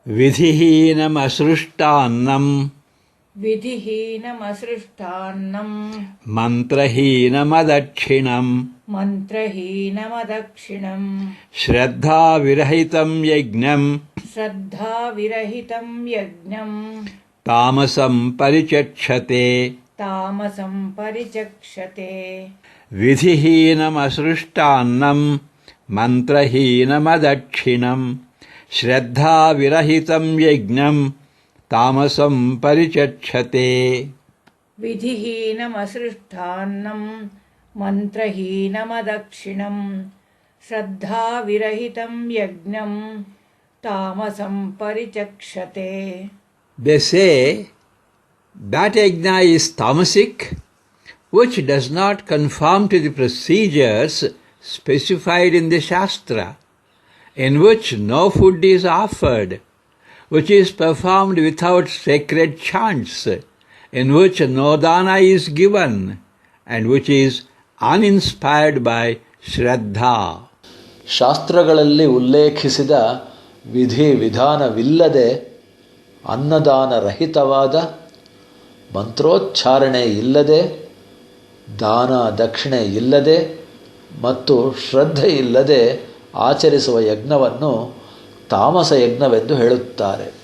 ವಿಧಿಹೀನಮಸೃಷ್ಟಾನ್ನಂ ಮಂತ್ರಹೀನಮದಕ್ಷಿಣಂ ಶ್ರದ್ಧಾವಿರಹಿತಂ ಯಜ್ಞಂ ತಾಮಸಂ ಪರಿಚಕ್ಷತೆ ವಿಧಿಹೀನಮಸೃಷ್ಟಾನ್ನಂ ಮಂತ್ರಹೀನಮದಕ್ಷಿಣಂ ಶ್ರದ್ಧಾವಿರಹಿತಂ ಯಜ್ಞಂ ತಾಮಸಂ ಪರಿಚಕ್ಷತೆ. ವಿಧಿಹೀನಮಸೃಷ್ಟಾನ್ನಂ ಮಂತ್ರಹೀನಮದಕ್ಷಿಣಂ ಶ್ರದ್ಧಾವಿರಹಿತಂ ಯಜ್ಞಂ ತಾಮಸಂ ಪರಿಚಕ್ಷತೆ. They say that yajna is tamasic, which does not conform to the procedures specified in the Shastra, in which no food is offered, which is performed without sacred chants, in which no dana is given, and which is uninspired by Shraddha. ಶಾಸ್ತ್ರಗಳಲ್ಲಿ ಉಲ್ಲೇಖಿಸಿದ ವಿಧಿ ವಿಧಾನವಿಲ್ಲದೆ, ಅನ್ನದಾನ ರಹಿತವಾದ, ಮಂತ್ರೋಚ್ಚಾರಣೆ ಇಲ್ಲದೆ, ದಾನ ದಕ್ಷಿಣೆ ಇಲ್ಲದೆ ಮತ್ತು ಶ್ರದ್ಧೆ ಇಲ್ಲದೆ ಆಚರಿಸುವ ಯಜ್ಞವನ್ನು ತಾಮಸ ಯಜ್ಞವೆಂದು ಹೇಳುತ್ತಾರೆ.